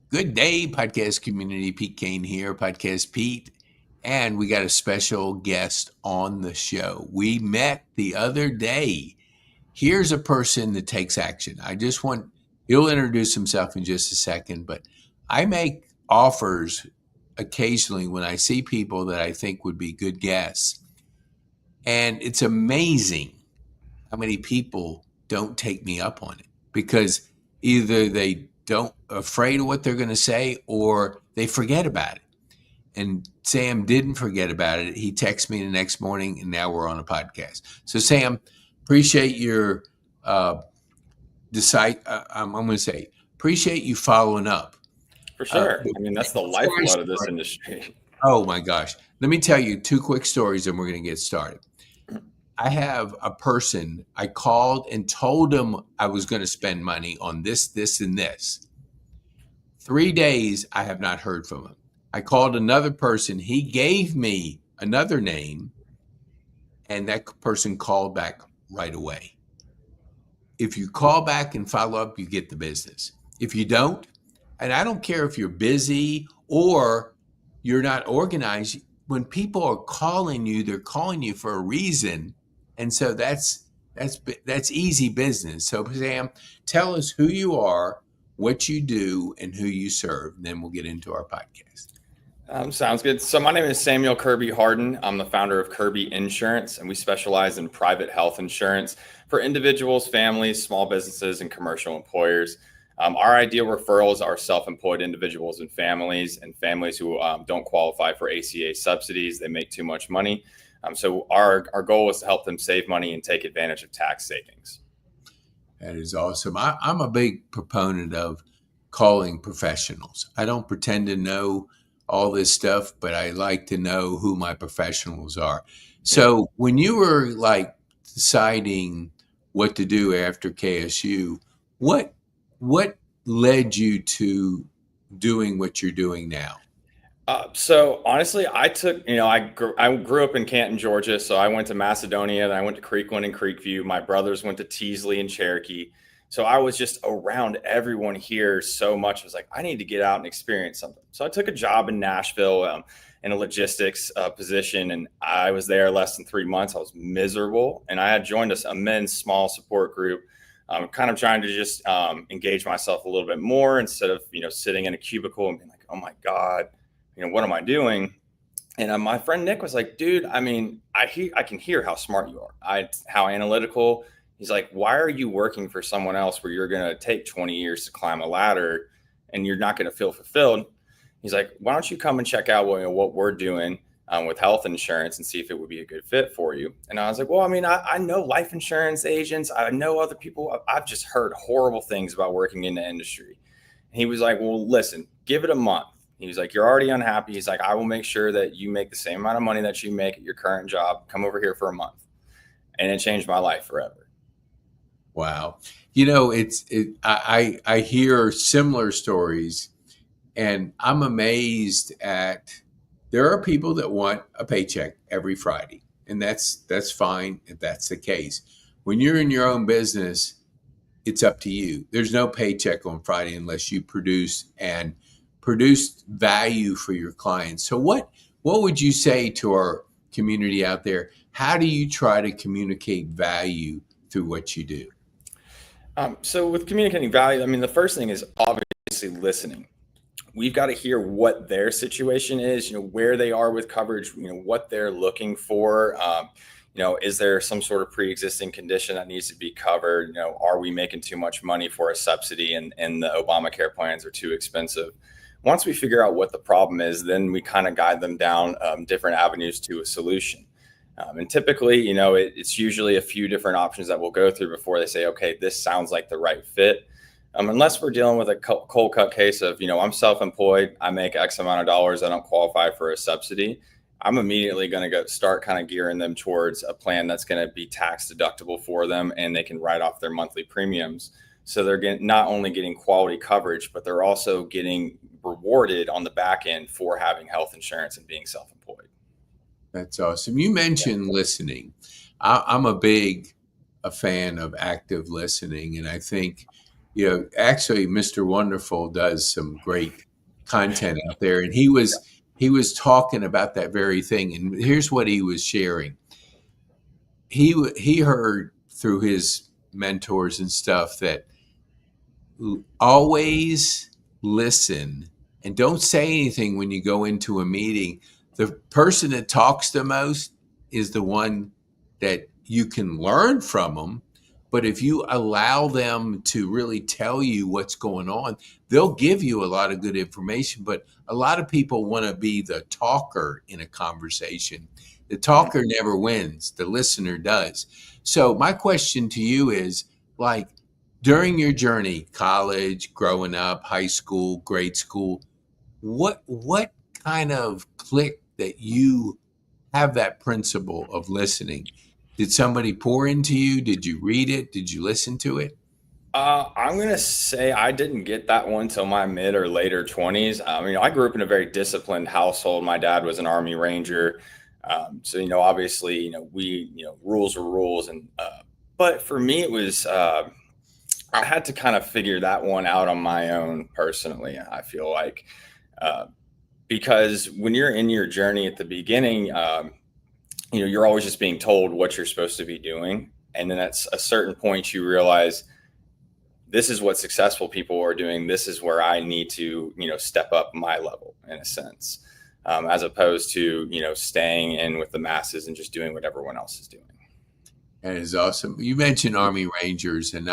Good day, podcast community. PeteKane here, Podcast Pete. And we got a special guest on the show. We met the other day. Here's a person that takes action. He'll introduce himself in just a second, but I make offers occasionally when I see people that I think would be good guests. And it's amazing how many people don't take me up on it because either they don't afraid of what they're going to say or they forget about it. And Sam didn't forget about it. He texted me the next morning, and now we're on a podcast. So, Sam, appreciate your I'm going to say appreciate you following up. For sure. I mean, that's the Before I lifeblood of this start, industry. oh my gosh, let me tell you two quick stories, and we're going to get started. I have a person I called and told him I was going to spend money on this, this, and this. 3 days, I have not heard from him. I called another person. He gave me another name, and that person called back right away. If you call back and follow up, you get the business. If you don't, and I don't care if you're busy or you're not organized, when people are calling you, they're calling you for a reason. And so that's easy business. So Sam, tell us who you are, what you do, and who you serve. And then we'll get into our podcast. Sounds good. So my name is Samuel Kirby Harden. I'm the founder of Kirby Insurance, and we specialize in private health insurance for individuals, families, small businesses, and commercial employers. Our ideal referrals are self-employed individuals and families who don't qualify for ACA subsidies. They make too much money. So our goal is to help them save money and take advantage of tax savings. That is awesome. I'm a big proponent of calling professionals. I don't pretend to know all this stuff, but I like to know who my professionals are. So when you were like deciding what to do after KSU, what led you to doing what you're doing now? So honestly, I grew up in Canton, Georgia. So I went to Macedonia, then I went to Creekland and Creekview. My brothers went to Teasley and Cherokee. So I was just around everyone here so much. I was like, I need to get out and experience something. So I took a job in Nashville in a logistics position, and I was there less than 3 months. I was miserable, and I had joined a men's small support group. Kind of trying to just engage myself a little bit more instead of sitting in a cubicle and being like, oh my God, what am I doing? And my friend Nick was like, dude, I mean, I can hear how smart you are. How analytical. He's like, why are you working for someone else where you're going to take 20 years to climb a ladder and you're not going to feel fulfilled? He's like, why don't you come and check out what we're doing with health insurance and see if it would be a good fit for you? And I was like, well, I mean, I know life insurance agents. I know other people. I've just heard horrible things about working in the industry. And he was like, well, listen, give it a month. He was like, you're already unhappy. He's like, I will make sure that you make the same amount of money that you make at your current job. Come over here for a month. And it changed my life forever. Wow. I hear similar stories, and I'm amazed at there are people that want a paycheck every Friday, and that's fine if that's the case. When you're in your own business, it's up to you. There's no paycheck on Friday unless you produce value for your clients. So what would you say to our community out there? How do you try to communicate value through what you do? So with communicating value, I mean, the first thing is obviously listening. We've got to hear what their situation is, where they are with coverage, what they're looking for. Is there some sort of pre-existing condition that needs to be covered? Are we making too much money for a subsidy and the Obamacare plans are too expensive? Once we figure out what the problem is, then we kind of guide them down different avenues to a solution. And typically, it's usually a few different options that we'll go through before they say, okay, this sounds like the right fit. Unless we're dealing with a cold cut case of, I'm self-employed, I make X amount of dollars, I don't qualify for a subsidy. I'm immediately going to start kind of gearing them towards a plan that's going to be tax deductible for them, and they can write off their monthly premiums. So they're not only getting quality coverage, but they're also getting rewarded on the back end for having health insurance and being self-employed. That's awesome. You mentioned listening. I'm a fan of active listening, and I think Actually, Mr. Wonderful does some great content out there, and he was talking about that very thing. And here's what he was sharing. He heard through his mentors and stuff that always listen and don't say anything when you go into a meeting. The person that talks the most is the one that you can learn from them. But if you allow them to really tell you what's going on, they'll give you a lot of good information. But a lot of people want to be the talker in a conversation. The talker never wins, the listener does. So, my question to you is like, during your journey, college, growing up, high school, grade school, what kind of click that you have that principle of listening? Did somebody pour into you? Did you read it? Did you listen to it? I'm gonna say I didn't get that one till my mid or later 20s. I grew up in a very disciplined household. My dad was an Army Ranger, so obviously, we, rules are rules, and but for me, it was I had to kind of figure that one out on my own personally. I feel like uh, because when you're in your journey at the beginning, you're always just being told what you're supposed to be doing, and then at a certain point, you realize this is what successful people are doing. This is where I need to, step up my level in a sense, as opposed to, staying in with the masses and just doing what everyone else is doing. That is awesome. You mentioned Army Rangers, and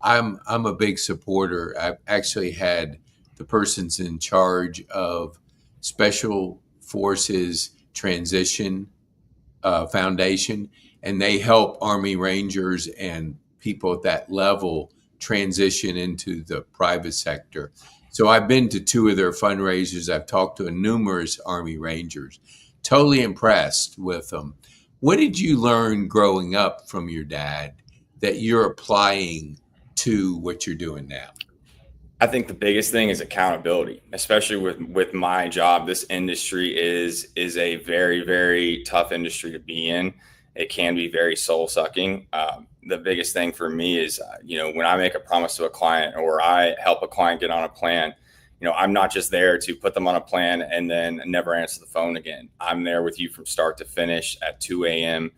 I'm a big supporter. I've actually had the persons in charge of Special Forces Transition Foundation, and they help Army Rangers and people at that level transition into the private sector. So I've been to two of their fundraisers. I've talked to numerous Army Rangers. Totally impressed with them. What did you learn growing up from your dad that you're applying to what you're doing now? I think the biggest thing is accountability, especially with my job. This industry is a very, very tough industry to be in. It can be very soul sucking. The biggest thing for me is, when I make a promise to a client or I help a client get on a plan, I'm not just there to put them on a plan and then never answer the phone again. I'm there with you from start to finish at 2 a.m.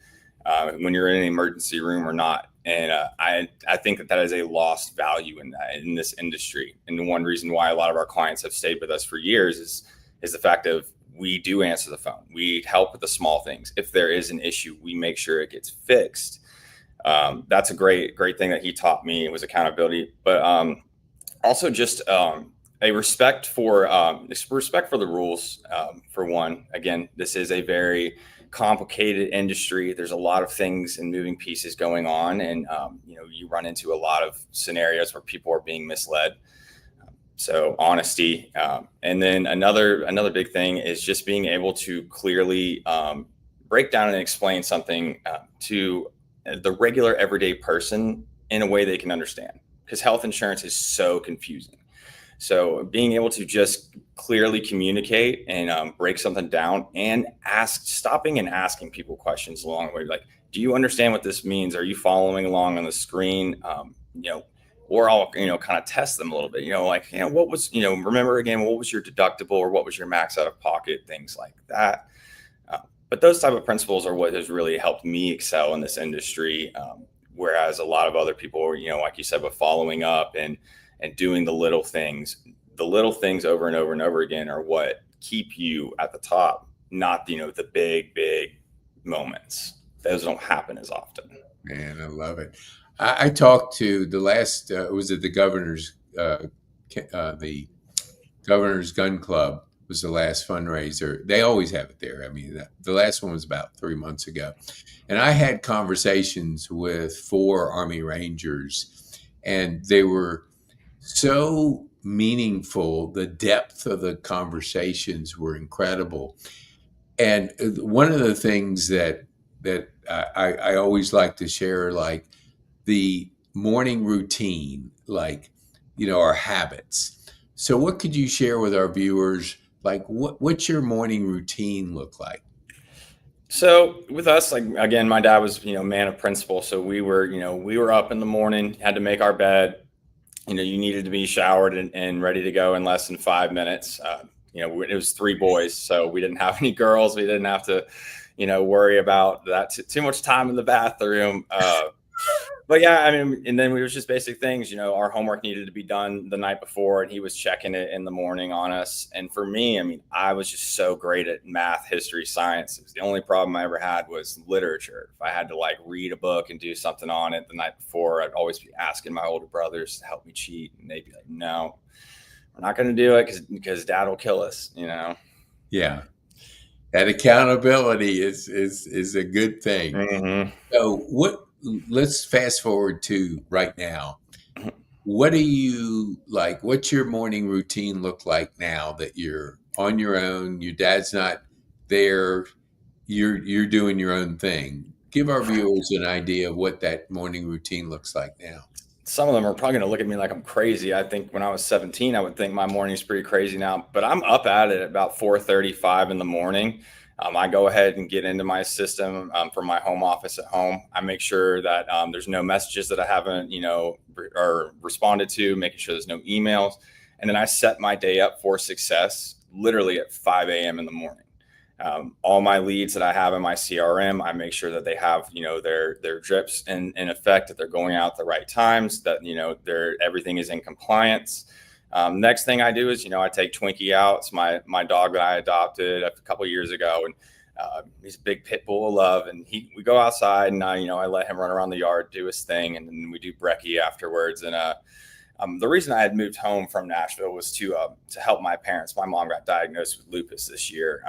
When you're in an emergency room or not. And I think that is a lost value in this industry. And the one reason why a lot of our clients have stayed with us for years is the fact of we do answer the phone. We help with the small things. If there is an issue, we make sure it gets fixed. That's a great thing that he taught me, was accountability, but also just a respect for the rules. For one, again, this is a very complicated industry. There's a lot of things and moving pieces going on, and you run into a lot of scenarios where people are being misled. So honesty, and then another big thing is just being able to clearly break down and explain something to the regular everyday person in a way they can understand, because health insurance is so confusing. So being able to just clearly communicate and break something down and stopping and asking people questions along the way, like, do you understand what this means? Are you following along on the screen? Or I'll, kind of test them a little bit, what was, remember again, what was your deductible or what was your max out of pocket, things like that. But those type of principles are what has really helped me excel in this industry. Whereas a lot of other people, like you said, with following up and doing the little things over and over and over again are what keep you at the top, not, the big moments. Those don't happen as often. Man, I love it. I talked to the last, was it the the Governor's Gun Club was the last fundraiser. They always have it there. I mean, the last one was about 3 months ago. And I had conversations with 4 Army Rangers, and they were so meaningful. The depth of the conversations were incredible. And one of the things that I always like to share, like the morning routine, like, our habits. So what could you share with our viewers? Like, what's your morning routine look like? So with us, like, again, my dad was, man of principle. So we were up in the morning, had to make our bed, you needed to be showered and ready to go in less than 5 minutes. It was 3 boys, so we didn't have any girls. We didn't have to, worry about that too much time in the bathroom. But yeah, I mean, and then we was just basic things, our homework needed to be done the night before, and he was checking it in the morning on us. And for me, I mean, I was just so great at math, history, science. It was the only problem I ever had was literature. If I had to like read a book and do something on it the night before, I'd always be asking my older brothers to help me cheat. And they'd be like, no, we're not going to do it because dad will kill us, Yeah. That accountability is a good thing. Mm-hmm. So let's fast forward to right now. What do you like? What's your morning routine look like now that you're on your own? Your dad's not there. You're doing your own thing. Give our viewers an idea of what that morning routine looks like now. Some of them are probably going to look at me like I'm crazy. I think when I was 17, I would think my morning's pretty crazy now, but I'm up at it at about 4:35 in the morning. I go ahead and get into my system from my home office at home. I make sure that there's no messages that I haven't, or responded to, making sure there's no emails. And then I set my day up for success literally at 5 a.m. in the morning. All my leads that I have in my CRM, I make sure that they have, their drips in effect, that they're going out at the right times, that, everything is in compliance. Next thing I do is, I take Twinkie out. It's my dog that I adopted a couple of years ago. And he's a big pit bull of love. And we go outside and I let him run around the yard, do his thing. And then we do brekkie afterwards. And the reason I had moved home from Nashville was to help my parents. My mom got diagnosed with lupus this year.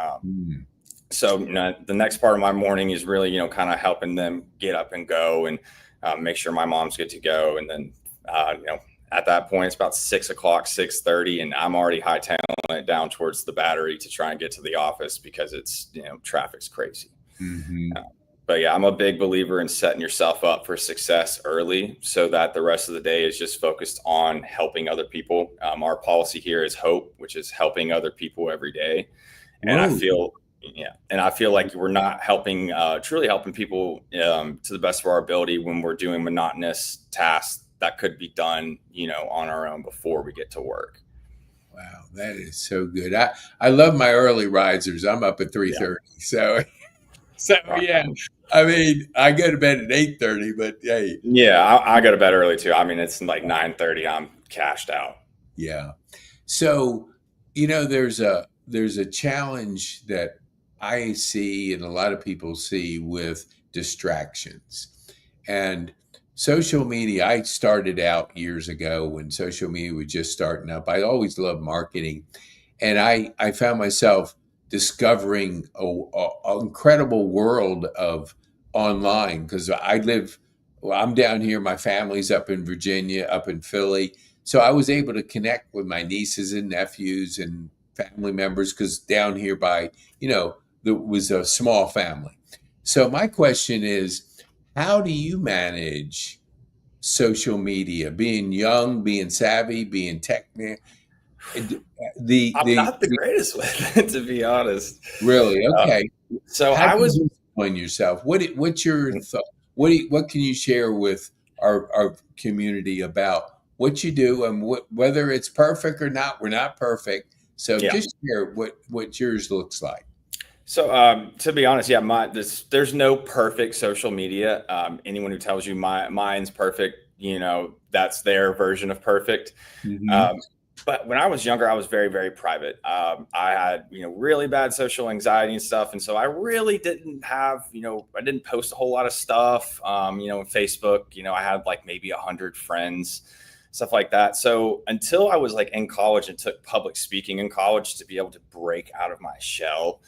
So the next part of my morning is really, kind of helping them get up and go and make sure my mom's good to go. And then, at that point, it's about 6 o'clock, 6:30, and I'm already hightailing it down towards the Battery to try and get to the office because it's, traffic's crazy. Mm-hmm. But yeah, I'm a big believer in setting yourself up for success early so that the rest of the day is just focused on helping other people. Our policy here is HOPE, which is helping other people every day. And I feel like we're not helping, truly helping people to the best of our ability when we're doing monotonous tasks that could be done, on our own before we get to work. Wow, that is so good. I love my early risers. I'm up at 3:30. Yeah. So yeah. I mean, I go to bed at 8:30, but hey. Yeah, I go to bed early too. I mean, it's like 9:30. I'm cashed out. Yeah. So, there's a challenge that I see and a lot of people see with distractions. And social media, I started out years ago when social media was just starting up. I always loved marketing. And I found myself discovering an incredible world of online because I'm down here, my family's up in Virginia, up in Philly. So I was able to connect with my nieces and nephews and family members because down here there was a small family. So my question is, how do you manage social media, being young, being savvy, being technical? I'm not the greatest with it, to be honest. Really? Okay. So how I was do you discipline yourself. What's your thought? What can you share with our community about what you do and whether it's perfect or not? We're not perfect. So just share what yours looks like. So to be honest, there's no perfect social media. Anyone who tells you mine's perfect, that's their version of perfect. Mm-hmm. But when I was younger, I was very, very private. I had, really bad social anxiety and stuff. And so I really didn't have, I didn't post a whole lot of stuff, on Facebook. I had like maybe 100 friends, stuff like that. So until I was like in college and took public speaking in college to be able to break out of my shell,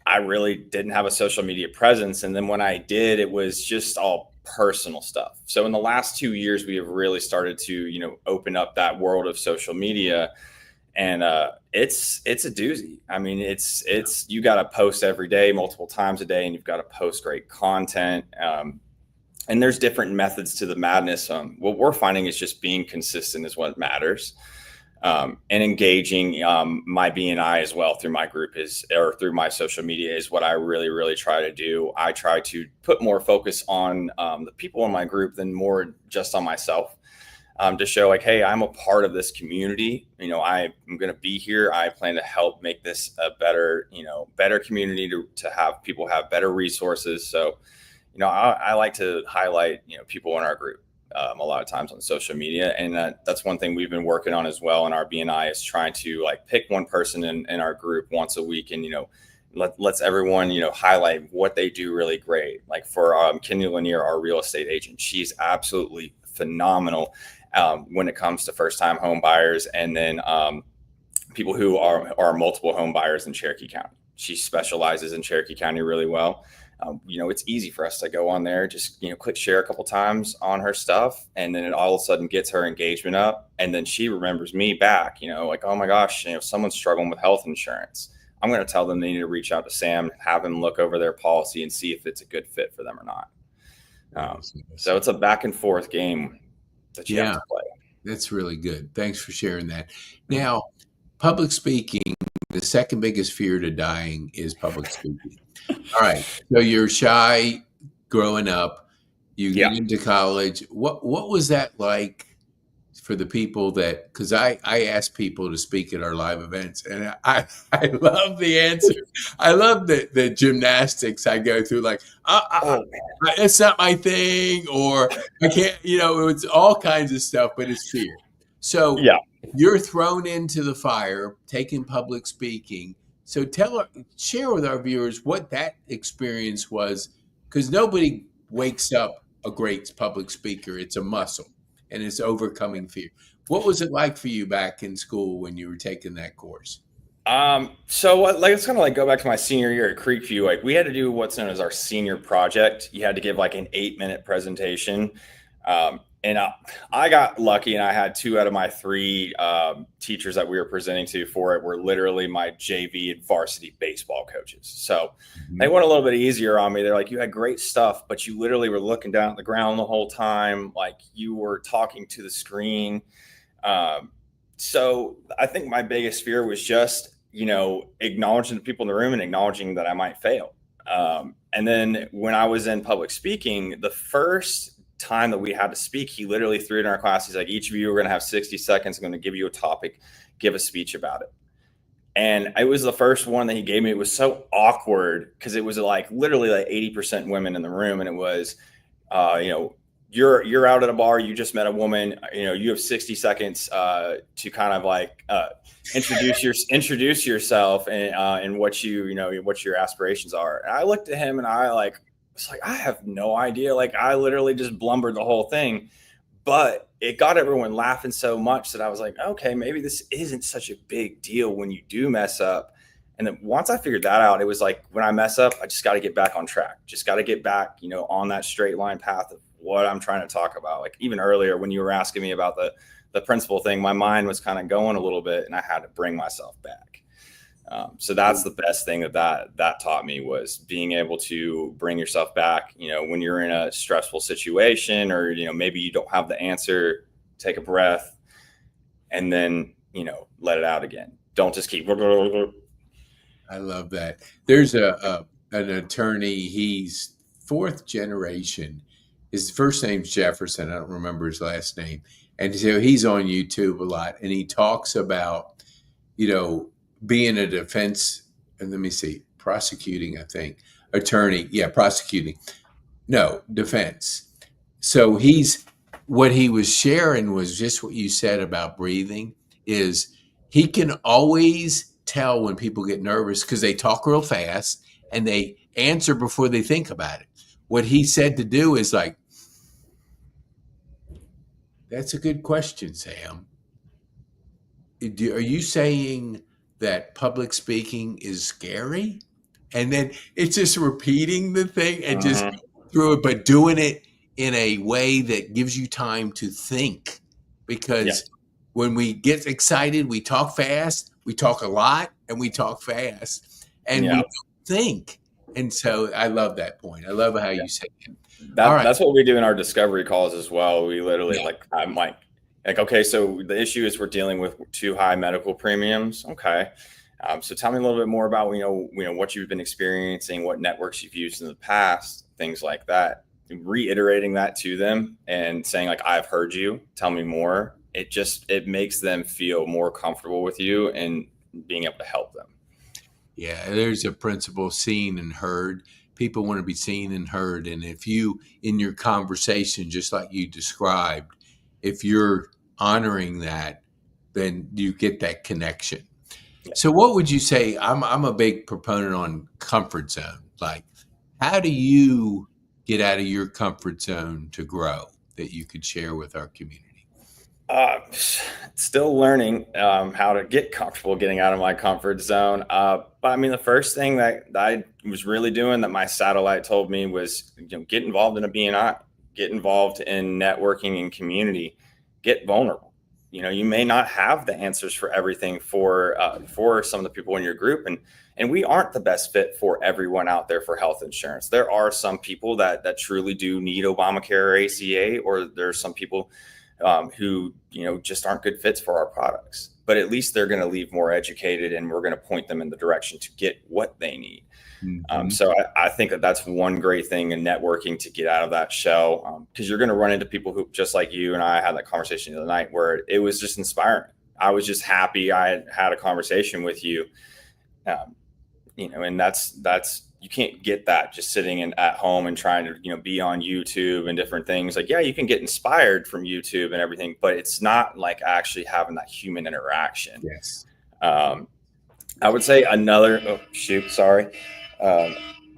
I really didn't have a social media presence. And then when I did, it was just all personal stuff. So in the last 2 years, we have really started to, open up that world of social media, and it's a doozy. I mean, it's you got to post every day, multiple times a day, and you've got to post great content. And there's different methods to the madness. What we're finding is just being consistent is what matters. And engaging my BNI as well through my group or through my social media is what I really, really try to do. I try to put more focus on the people in my group than more just on myself. to show like, hey, I'm a part of this community. I'm going to be here. I plan to help make this a better, better community to have people have better resources. So, I like to highlight, people in our group a lot of times on social media. And that's one thing we've been working on as well in our BNI is trying to like pick one person in our group once a week and, let's everyone, highlight what they do really great. Like for Kenny Lanier, our real estate agent, she's absolutely phenomenal when it comes to first-time home buyers and then people who are multiple home buyers in Cherokee County. She specializes in Cherokee County really well. It's easy for us to go on there, just, click share a couple times on her stuff. And then it all of a sudden gets her engagement up. And then she remembers me back, like, oh my gosh, someone's struggling with health insurance. I'm going to tell them they need to reach out to Sam, have him look over their policy and see if it's a good fit for them or not. So it's a back and forth game that you have to play. That's really good. Thanks for sharing that. Now, public speaking, the second biggest fear to dying is public speaking. All right. So you're shy growing up. You get into college. What was that like for the people that, because I ask people to speak at our live events and I love the answer. I love the gymnastics I go through, like, it's not my thing, or I can't, it's all kinds of stuff, but it's fear. So you're thrown into the fire, taking public speaking. So share with our viewers what that experience was, because nobody wakes up a great public speaker. It's a muscle, and it's overcoming fear. What was it like for you back in school when you were taking that course? So let's kind of like go back to my senior year at Creekview. Like we had to do what's known as our senior project. You had to give like an 8-minute presentation. And I got lucky and I had 2 out of my 3 teachers that we were presenting to for it were literally my JV and varsity baseball coaches. So they went a little bit easier on me. They're like, you had great stuff, but you literally were looking down at the ground the whole time. Like you were talking to the screen. So I think my biggest fear was just, acknowledging the people in the room and acknowledging that I might fail. And then when I was in public speaking, the first time that we had to speak, he literally threw it in our class. He's like, each of you are going to have 60 seconds. I'm going to give you a topic, give a speech about it. And it was the first one that he gave me. It was so awkward because it was like literally like 80% women in the room. And it was, you're out at a bar, you just met a woman, you have 60 seconds to kind of like introduce yourself and what what your aspirations are. And I looked at him and it's like, I have no idea. Like I literally just blumbered the whole thing, but it got everyone laughing so much that I was like, okay, maybe this isn't such a big deal when you do mess up. And then once I figured that out, it was like, when I mess up, I just got to get back on track. Just got to get back, on that straight line path of what I'm trying to talk about. Like even earlier when you were asking me about the principal thing, my mind was kind of going a little bit and I had to bring myself back. So that's the best thing that taught me, was being able to bring yourself back, when you're in a stressful situation or, maybe you don't have the answer, take a breath and then, let it out again. Don't just keep. I love that. There's an attorney. He's 4th generation. His first name's Jefferson. I don't remember his last name. And so he's on YouTube a lot and he talks about, being a defense, and let me see, prosecuting, I think, attorney. Yeah, prosecuting. No, defense. So what he was sharing was just what you said about breathing, is he can always tell when people get nervous because they talk real fast and they answer before they think about it. What he said to do is like, that's a good question, Sam. Are you saying that public speaking is scary? And then it's just repeating the thing and just through it, but doing it in a way that gives you time to think. Because when we get excited, we talk fast, we talk a lot, and we talk fast, and we don't think. And so I love that point. I love how you say it. That's what we do in our discovery calls as well. We literally I'm like, okay, so the issue is we're dealing with too high medical premiums. Okay. So tell me a little bit more about, what you've been experiencing, what networks you've used in the past, things like that. reiterating that to them and saying like, I've heard you, tell me more. It makes them feel more comfortable with you and being able to help them. Yeah, there's a principle, seen and heard. People want to be seen and heard. And if you, in your conversation, just like you described, if you're honoring that, then you get that connection. Yeah. So what would you say? I'm a big proponent on comfort zone. Like, how do you get out of your comfort zone to grow that you could share with our community? Still learning how to get comfortable getting out of my comfort zone. But I mean, the first thing that I was really doing that my satellite told me was, get involved in a BNI, get involved in networking and community, get vulnerable. You may not have the answers for everything for some of the people in your group, and we aren't the best fit for everyone out there for health insurance. There are some people that truly do need Obamacare or ACA, or there's some people who just aren't good fits for our products. But at least they're going to leave more educated, and we're going to point them in the direction to get what they need. Mm-hmm. So I think that's one great thing in networking, to get out of that shell, because you're going to run into people who, just like you and I had that conversation the other night, where it was just inspiring. I was just happy I had a conversation with you, and that's you can't get that just sitting at home and trying to be on YouTube and different things. Like, yeah, you can get inspired from YouTube and everything, but it's not like actually having that human interaction. Yes. I would say I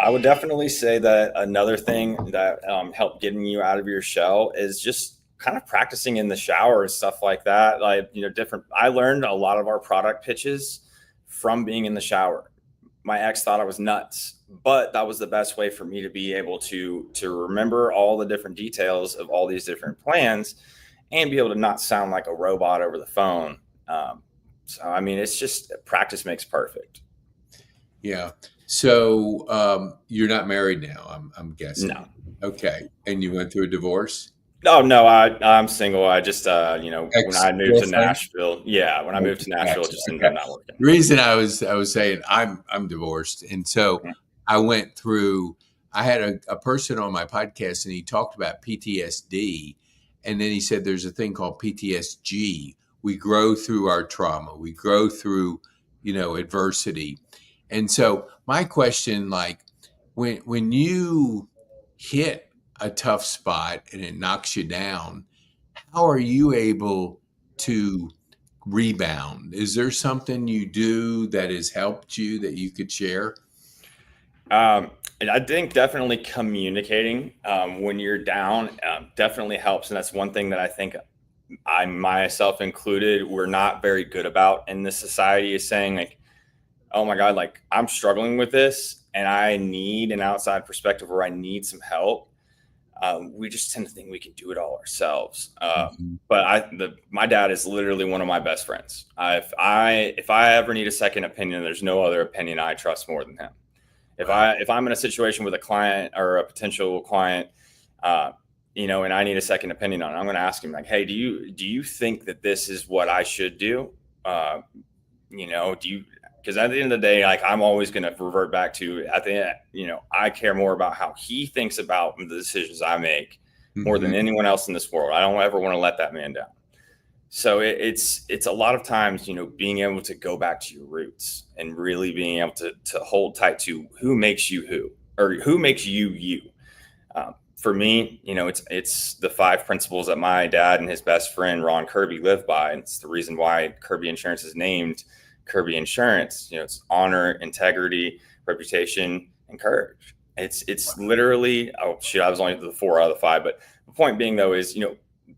would definitely say that another thing that helped getting you out of your shell is just kind of practicing in the shower and stuff like that. Like, I learned a lot of our product pitches from being in the shower. My ex thought I was nuts, but that was the best way for me to be able to remember all the different details of all these different plans and be able to not sound like a robot over the phone. So, I mean, it's just practice makes perfect. Yeah. So you're not married now, I'm guessing. No. Okay. And you went through a divorce? No, I'm single. I just, when I moved to Nashville, when I moved to Nashville, it just ended up not working. The reason I was saying I'm divorced. And so I went through, I had a person on my podcast, and he talked about PTSD. And then he said, there's a thing called PTSG. We grow through our trauma. We grow through, adversity. And so my question, like, when you hit a tough spot and it knocks you down, how are you able to rebound? Is there something you do that has helped you that you could share? And I think definitely communicating when you're down definitely helps. And that's one thing that I think I, myself included, we're not very good about in this society, is saying like, oh my God, like, I'm struggling with this and I need an outside perspective, or I need some help. We just tend to think we can do it all ourselves. But my dad is literally one of my best friends. If I ever need a second opinion, there's no other opinion I trust more than him. If I'm in a situation with a client or a potential client, and I need a second opinion on it, I'm going to ask him like, hey, do you think that this is what I should do? Because at the end of the day, like, I'm always going to revert back to, at the end, I care more about how he thinks about the decisions I make more than anyone else in this world. I don't ever want to let that man down. So it's a lot of times, being able to go back to your roots and really being able to hold tight to who makes you who, or who makes you you. For me, it's the 5 principles that my dad and his best friend, Ron Kirby, live by. And it's the reason why Kirby Insurance is named Kirby Insurance. It's honor, integrity, reputation, and courage. It's literally, I was only the 4 out of the 5, but the point being though is,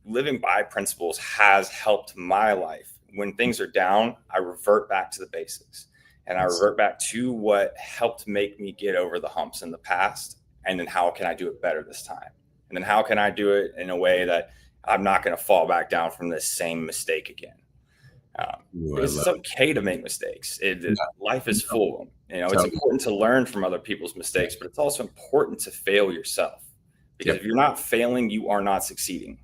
living by principles has helped my life. When things are down, I revert back to the basics, and I revert back to what helped make me get over the humps in the past. And then how can I do it better this time? And then how can I do it in a way that I'm not going to fall back down from this same mistake again? It's okay to make mistakes. Life is full of them. It's important to learn from other people's mistakes, but it's also important to fail yourself, because if you're not failing, you are not succeeding.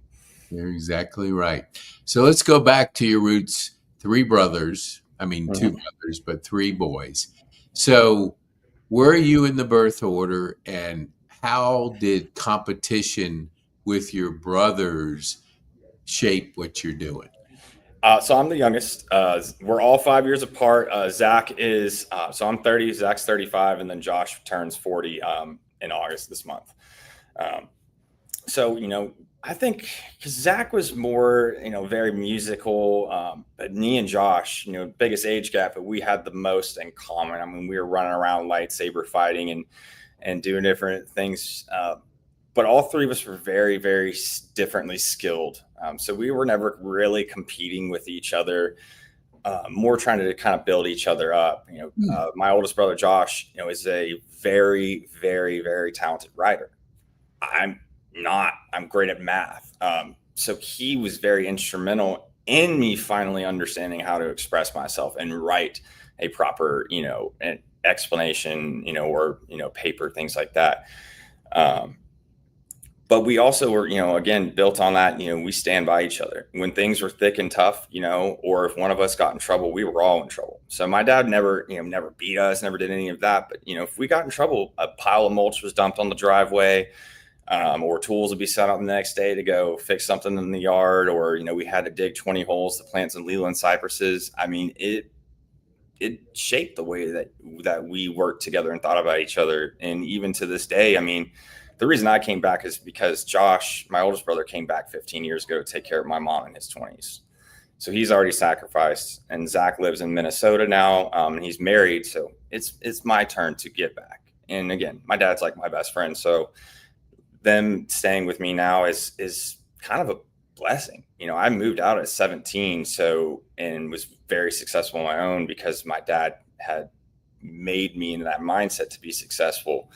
You're exactly right. So let's go back to your roots. 3 brothers. I mean, 2 brothers, but 3 boys. So where are you in the birth order, and how did competition with your brothers shape what you're doing? So I'm the youngest. We're all 5 years apart. Zach is, so I'm 30, Zach's 35, and then Josh turns 40 in August this month. Um, so, I think because Zach was more, very musical, but me and Josh, biggest age gap, but we had the most in common. I mean, we were running around lightsaber fighting and doing different things. But all three of us were very, very differently skilled. So we were never really competing with each other. More trying to kind of build each other up. My oldest brother Josh, is a very, very, very talented writer. I'm not. I'm great at math. So he was very instrumental in me finally understanding how to express myself and write a proper, an explanation, or paper, things like that. But we also were, again, built on that, we stand by each other when things were thick and tough, or if one of us got in trouble, we were all in trouble. So my dad never, never beat us, never did any of that. But, if we got in trouble, a pile of mulch was dumped on the driveway, or tools would be set up the next day to go fix something in the yard, or, we had to dig 20 holes to plant some Leland cypresses. I mean, it shaped the way that we worked together and thought about each other. And even to this day, I mean, the reason I came back is because Josh, my oldest brother, came back 15 years ago to take care of my mom in his 20s. So he's already sacrificed, and Zach lives in Minnesota now, and he's married. So it's my turn to get back. And again, my dad's like my best friend. So them staying with me now is kind of a blessing. I moved out at 17, and was very successful on my own because my dad had made me into that mindset to be successful.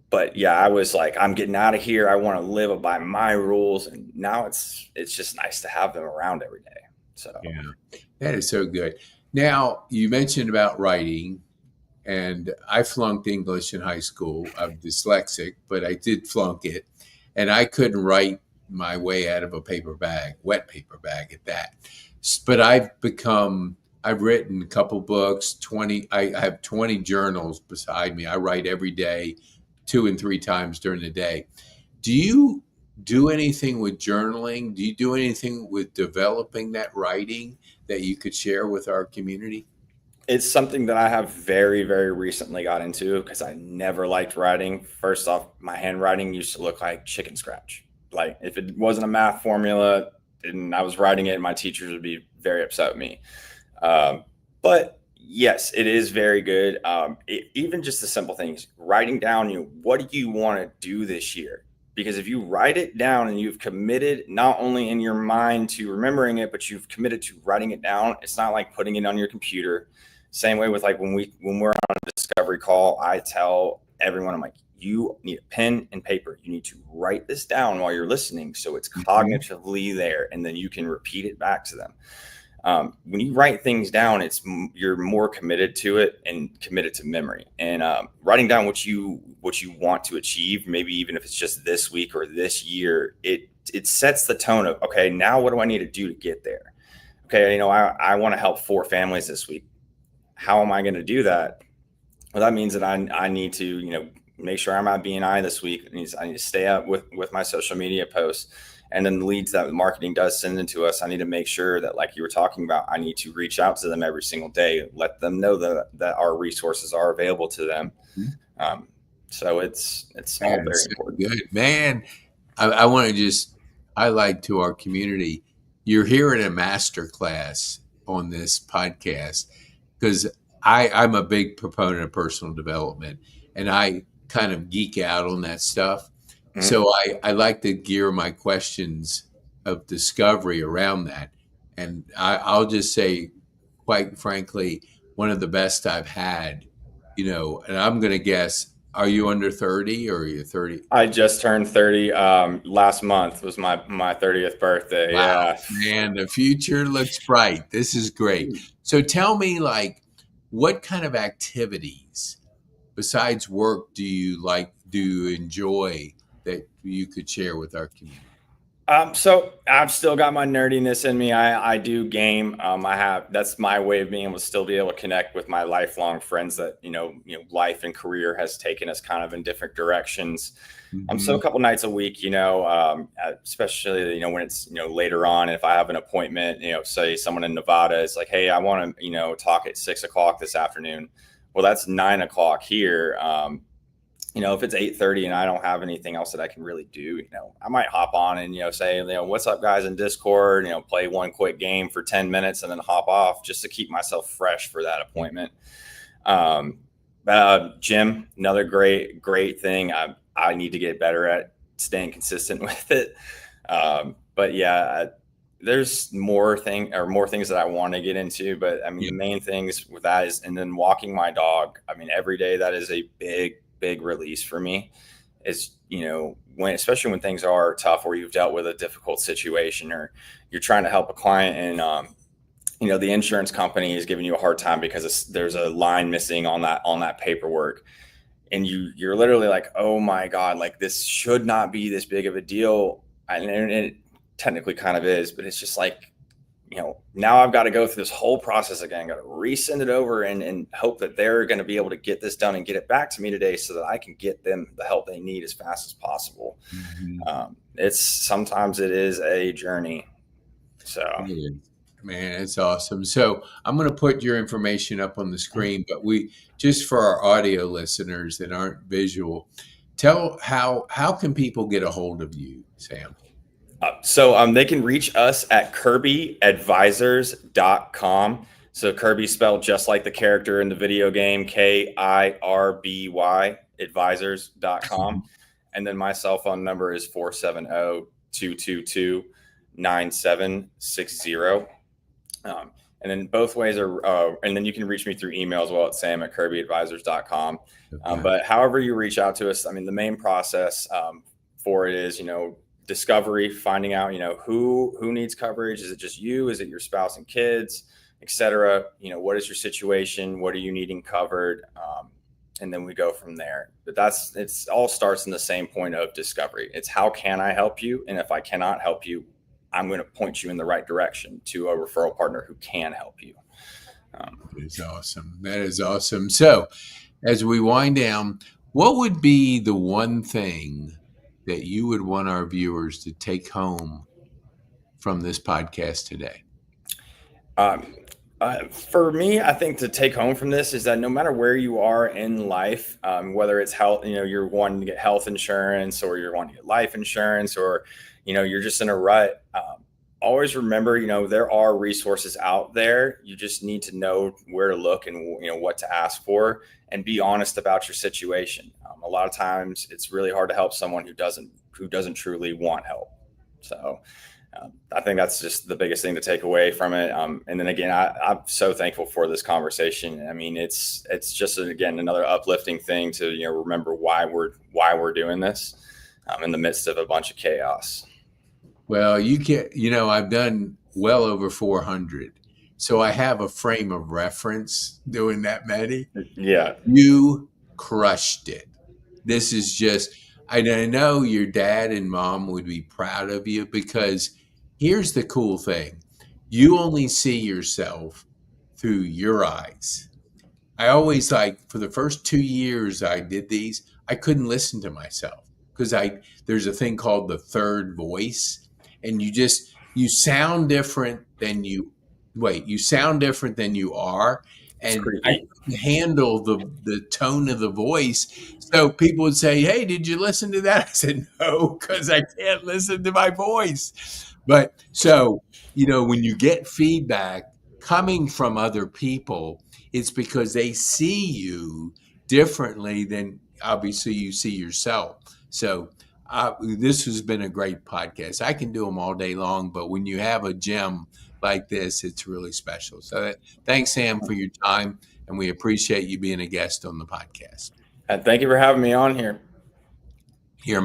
But yeah, I was like, I'm getting out of here. I want to live by my rules. And now it's just nice to have them around every day. So Yeah, that is so good. Now, you mentioned about writing, and I flunked English in high school. I'm dyslexic, but I did flunk it. And I couldn't write my way out of a paper bag, wet paper bag at that. But I've written a couple books, I have 20 journals beside me. I write every day, 2 and 3 times during the day. Do you do anything with journaling? Do you do anything with developing that writing that you could share with our community? it's something that I have very, very recently got into because I never liked writing. First off, my handwriting used to look like chicken scratch. Like if it wasn't a math formula and I was writing it, my teachers would be very upset with me. But yes, it is very good. Even just the simple things, writing down, what do you want to do this year? Because if you write it down and you've committed not only in your mind to remembering it, but you've committed to writing it down, it's not like putting it on your computer. Same way with like when we're on a discovery call, I tell everyone, I'm like, you need a pen and paper. You need to write this down while you're listening so it's cognitively there, and then you can repeat it back to them. When you write things down, you're more committed to it and committed to memory. And writing down what you want to achieve, maybe even if it's just this week or this year, it sets the tone of, okay, now what do I need to do to get there? Okay, I want to help 4 families this week. How am I going to do that? Well, that means that I need to, make sure I'm at BNI this week. I need to stay up with my social media posts. And then the leads that marketing does send into us, I need to make sure that, like you were talking about, I need to reach out to them every single day, let them know that our resources are available to them. So it's all very important. Good, man. I want to just highlight to our community, you're hearing a master class on this podcast because I'm a big proponent of personal development, and I kind of geek out on that stuff. So I like to gear my questions of discovery around that. And I'll just say, quite frankly, one of the best I've had, and I'm going to guess, are you under 30 or are you 30? I just turned 30. Last month was my 30th birthday. Wow, Yeah. man, the future looks bright. This is great. So tell me, like, what kind of activities besides work do you enjoy that you could share with our community? So I've still got my nerdiness in me. I do game. That's my way of being able to still be able to connect with my lifelong friends that, life and career has taken us kind of in different directions. So Mm-hmm. a couple nights a week, especially, when it's, later on, if I have an appointment, say someone in Nevada is like, hey, I want to, talk at 6 o'clock this afternoon. Well, that's 9 o'clock here. If it's 8:30 and I don't have anything else that I can really do, I might hop on and, say, what's up guys in Discord, play one quick game for 10 minutes and then hop off just to keep myself fresh for that appointment. Gym, another great thing. I need to get better at staying consistent with it. But yeah, there's more things that I want to get into, but I mean, Yeah. the main things with that is, and then walking my dog. I mean, every day that is a big release for me. Is, especially when things are tough or you've dealt with a difficult situation or you're trying to help a client and, the insurance company is giving you a hard time because there's a line missing on that paperwork. And you're literally like, oh my God, like this should not be this big of a deal. And it technically kind of is, but it's just like, now I've got to go through this whole process again. Got to resend it over and hope that they're going to be able to get this done and get it back to me today so that I can get them the help they need as fast as possible. Mm-hmm. Sometimes it is a journey. So, Yeah. Man, it's awesome. So I'm going to put your information up on the screen, but just for our audio listeners that aren't visual, tell how can people get a hold of you, Sam? they can reach us at kirbyadvisors.com. So Kirby spelled just like the character in the video game, KIRBY, advisors.com. And then my cell phone number is 470-222-9760. And then both ways are, and then you can reach me through email as well at sam@kirbyadvisors.com. Okay. But however you reach out to us, I mean, the main process for it is, discovery, finding out, who needs coverage. Is it just you? Is it your spouse and kids, etc.? What is your situation? What are you needing covered? And then we go from there. But it's all starts in the same point of discovery. It's how can I help you? And if I cannot help you, I'm going to point you in the right direction to a referral partner who can help you. That is awesome. That is awesome. So as we wind down, what would be the one thing that you would want our viewers to take home from this podcast today? For me, I think to take home from this is that no matter where you are in life, whether it's health, you're wanting to get health insurance or you're wanting to get life insurance or, you're just in a rut, always remember, there are resources out there. You just need to know where to look and, what to ask for and be honest about your situation. A lot of times it's really hard to help someone who doesn't truly want help. So I think that's just the biggest thing to take away from it. And then again, I'm so thankful for this conversation. I mean, it's just again another uplifting thing to remember why we're doing this in the midst of a bunch of chaos. Well, I've done well over 400. So I have a frame of reference doing that many. Yeah. You crushed it. This is just, I know your dad and mom would be proud of you because here's the cool thing. You only see yourself through your eyes. I always for the first 2 years I did these, I couldn't listen to myself because there's a thing called the third voice. And you sound different than you sound different than you are. And I couldn't handle the tone of the voice. So people would say, hey, did you listen to that? I said, no, because I can't listen to my voice. But so, when you get feedback coming from other people, it's because they see you differently than obviously you see yourself. So this has been a great podcast. I can do them all day long, but when you have a gem like this, it's really special. So thanks, Sam, for your time, and we appreciate you being a guest on the podcast. And thank you for having me on here. Here.